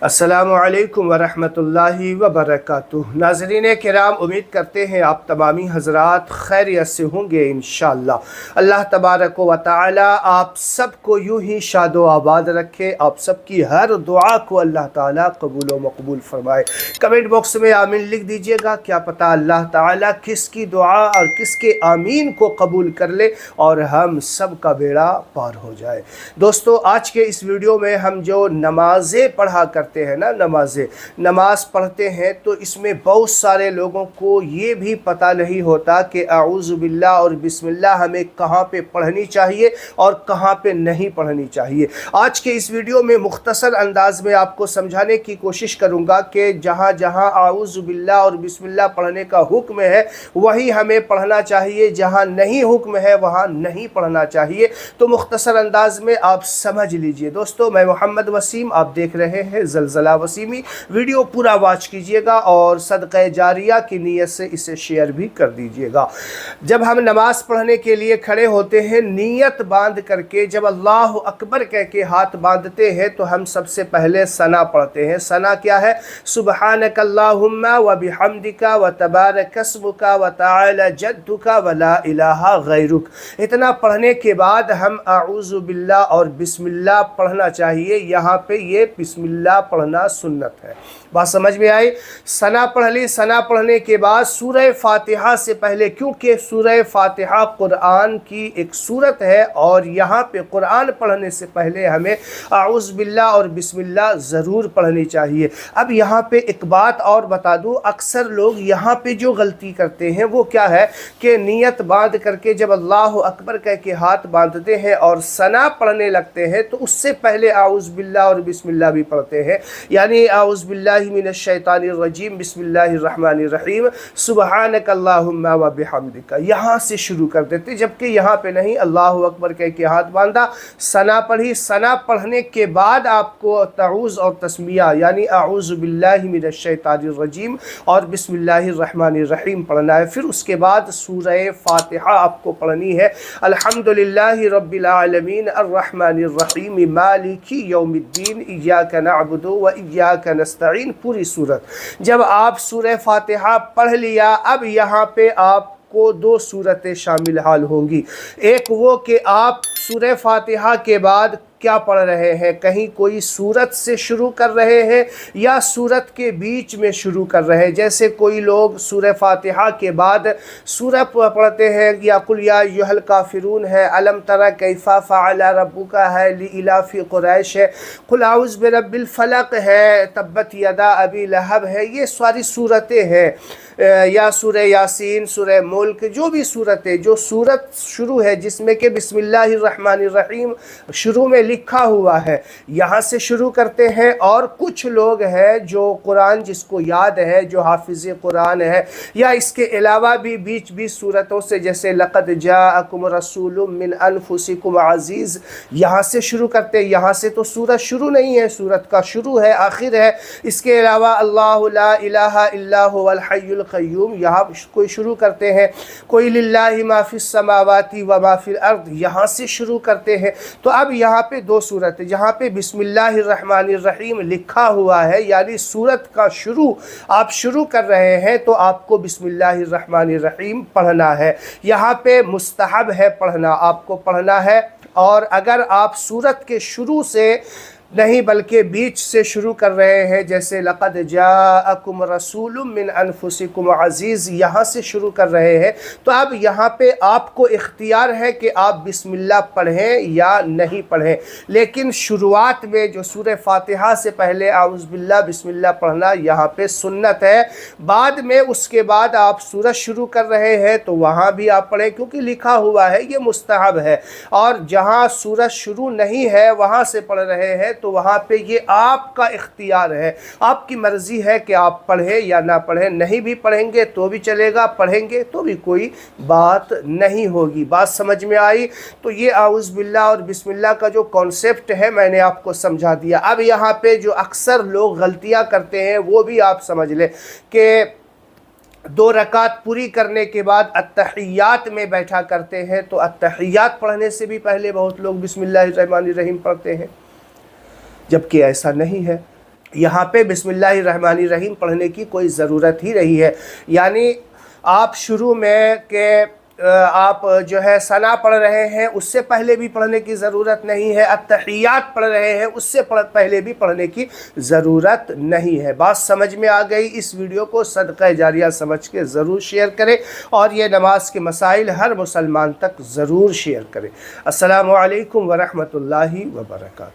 अस्सलामुअलैकुम वरहमतुल्लाहि वबरकातुह। नाज़रीन किराम, उम्मीद करते हैं आप तमामी हज़रात खैरियत से होंगे इंशाअल्लाह। अल्लाह तबारक व तआला आप सबको यूँ ही शादो आबाद रखे, आप सबकी हर दुआ को अल्लाह ताला कबूल व मकबूल फरमाए। कमेंट बॉक्स में आमीन लिख दीजिएगा, क्या पता अल्लाह ताला किसकी दुआ और किसके आमीन को कबूल कर ले और हम सब का बेड़ा पार हो जाए। दोस्तों, आज के इस वीडियो में हम जो नमाज़ें पढ़ा करते हैं ना, नमाज पढ़ते हैं तो इसमें बहुत सारे लोगों को ये भी पता नहीं होता कि आऊज़ु बिल्लाह और बिस्मिल्लाह हमें कहाँ पे पढ़नी चाहिए और कहाँ पे नहीं पढ़नी चाहिए। आज के इस वीडियो में मुख्तसर अंदाज में आपको समझाने की कोशिश करूँगा कि जहाँ जहाँ आऊज़ु बिल्लाह और बिस्मिल्लाह पढ़ने का हुक्म है वही हमें पढ़ना चाहिए, जहाँ नहीं हुक्म है वहाँ नहीं पढ़ना चाहिए। तो मुख्तसर अंदाज में आप समझ लीजिए। दोस्तों, मैं मोहम्मद वसीम, आप देख रहे हैं ज़लज़ला वसीमी। वीडियो पूरा वॉच कीजिएगा और सदक़े जारिया की नीयत से इसे शेयर भी कर दीजिएगा। जब हम नमाज पढ़ने के लिए खड़े होते हैं, नीयत बांध करके जब अल्लाह अकबर कह के हाथ बांधते हैं तो हम सबसे पहले सना पढ़ते हैं। सना क्या है? सुबहानक अल्लाहुम्मा व बिहम्दिका व तबारक अस्मुका व तआला जद्दुका व ला इलाहा गैरुक। इतना पढ़ने के बाद हम आऊज़ु बिल्लाह और बिस्मिल्लाह पढ़ना चाहिए। यहाँ पे ये बिस्मिल्लाह पढ़ना सुन्नत है। बात समझ में आई? सना पढ़ ली। सना पढ़ने के बाद सूरह फातिहा से पहले, क्योंकि सूरह फातिहा कुरान की एक सूरत है और यहाँ पे कुरान पढ़ने से पहले हमें आऊज़ु बिल्लाह और बिस्मिल्लाह ज़रूर पढ़नी चाहिए। अब यहाँ पे एक बात और बता दूँ, अक्सर लोग यहाँ पे जो गलती करते हैं वो क्या है कि नियत बांध करके जब अल्लाह अकबर कह के हाथ बांधते हैं और सना पढ़ने लगते हैं तो उससे पहले आऊज़ु बिल्लाह और बिस्मिल्लाह भी पढ़ते हैं। यानी आऊज़ु बिल्लाहि मिनश शैतानिर रजीम बिस्मिल्लाहिर रहमानिर रहीम सुबहानक अल्लाहुम्मा व बिहम्दिका, यहाँ से शुरू कर देते, जबकि यहाँ पे नहीं। अल्लाहु अकबर कह के हाथ बांधा, सना पढ़ी। सना पढ़ने के बाद आपको तऊज़ और तस्मिया यानी आऊज़ु बिल्लाहि मिनश शैतानिर रजीम और बिस्मिल्लाहिर रहमानिर रहीम पढ़ना है। फिर उसके बाद सूरह फातिहा आपको पढ़नी है। अल्हम्दुलिल्लाहि रब्बिल आलमीन अर्रहमानिर रहीम मालिकी यौमिद्दीन इय्याका नअबुदु व इय्याका नस्तईन, पूरी सूरत। जब आप सूरह फातिहा पढ़ लिया, अब यहाँ पे आपको दो सूरतें शामिल हाल होंगी। एक वो कि आप सूरह फातिहा के बाद क्या पढ़ रहे हैं, कहीं कोई सूरत से शुरू कर रहे हैं या सूरत के बीच में शुरू कर रहे हैं। जैसे कोई लोग सूरह फातिहा के बाद सूरत पढ़ते हैं, या कुल या अय्युहल काफिरून है, अलम तरा कैफा फ़अला रब्बुका है, लिइलाफ़ि कुरैश है, कुल आऊज़ु बिरब्बिल फलक है, तब्बत यदा अबी लहब है। ये सारी सूरतें हैं, या सूरह यासीन, सूरह मुल्क, जो भी सूरतें, जो सूरत शुरू है जिसमें कि बिस्मिल्लाहिर रहमानिर रहीम शुरू में लिखा हुआ है, यहाँ से शुरू करते हैं। और कुछ लोग हैं जो कुरान जिसको याद है, जो हाफिज़ कुरान है, या इसके अलावा भी बीच बीच सूरतों से, जैसे लक़द जाअकुम रसूलुम मिन अनफुसिकुम अज़ीज़, यहाँ से शुरू करते हैं। यहाँ से तो सूरत शुरू नहीं है, सूरत का शुरू है, आखिर है। इसके अलावा अल्लाहु ला इलाहा इल्ला हुवल हय्युल क़य्यूम, यहाँ कोई शुरू करते हैं। कोई लिल्लाहि मा फ़िस समावाति व मा फ़िल अर्द, यहाँ से शुरू करते हैं। तो अब यहाँ पे दो सूरत है, जहाँ पे बिस्मिल्लाहिर रहमानिर रहीम लिखा हुआ है, यानी सूरत का शुरू आप शुरू कर रहे हैं तो आपको बिस्मिल्लाहिर रहमानिर रहीम पढ़ना है। यहाँ पे मुस्तहब है पढ़ना, आपको पढ़ना है। और अगर आप सूरत के शुरू से नहीं बल्कि बीच से शुरू कर रहे हैं, जैसे लक़द जाअकुम रसूलुम मिन अनफुसिकुम अज़ीज़, यहाँ से शुरू कर रहे हैं, तो अब यहाँ पे आपको इख्तियार है कि आप बिस्मिल्लाह पढ़ें या नहीं पढ़ें। लेकिन शुरुआत में जो सूरह फातिहा से पहले आऊज़ु बिल्लाह बिस्मिल्लाह पढ़ना यहाँ पे सुन्नत है। बाद में उसके बाद आप सूरत शुरू कर रहे हैं तो वहाँ भी आप पढ़ें, क्योंकि लिखा हुआ है, ये मुस्तहब है। और जहाँ सूरत शुरू नहीं है वहाँ से पढ़ रहे हैं तो वहाँ पे ये आपका इख्तियार है, आपकी मर्ज़ी है कि आप पढ़ें या ना पढ़ें। नहीं भी पढ़ेंगे तो भी चलेगा, पढ़ेंगे तो भी कोई बात नहीं होगी। बात समझ में आई? तो ये आऊज़ु बिल्लाह और बिस्मिल्लाह का जो कॉन्सेप्ट है मैंने आपको समझा दिया। अब यहाँ पे जो अक्सर लोग गलतियाँ करते हैं वो भी आप समझ लें कि दो रकात पूरी करने के बाद अत्तहियात में बैठा करते हैं, तो अत्तहियात पढ़ने से भी पहले बहुत लोग बिस्मिल्लाहिर्रहमानिर्रहीम पढ़ते हैं, जबकि ऐसा नहीं है। यहाँ पे बिस्मिल्लाहिर्रहमानिर्रहीम पढ़ने की कोई ज़रूरत ही नहीं है। यानी आप शुरू में के आप जो है सना पढ़ रहे हैं, उससे पहले भी पढ़ने की ज़रूरत नहीं है। अत्तहियात पढ़ रहे हैं, उससे पहले भी पढ़ने की ज़रूरत नहीं है। बात समझ में आ गई। इस वीडियो को सदक़ा जारिया समझ के ज़रूर शेयर करें और ये नमाज के मसाइल हर मुसलमान तक ज़रूर शेयर करें। अस्सलामु अलैकुम व रहमतुल्लाहि व बरकातहू।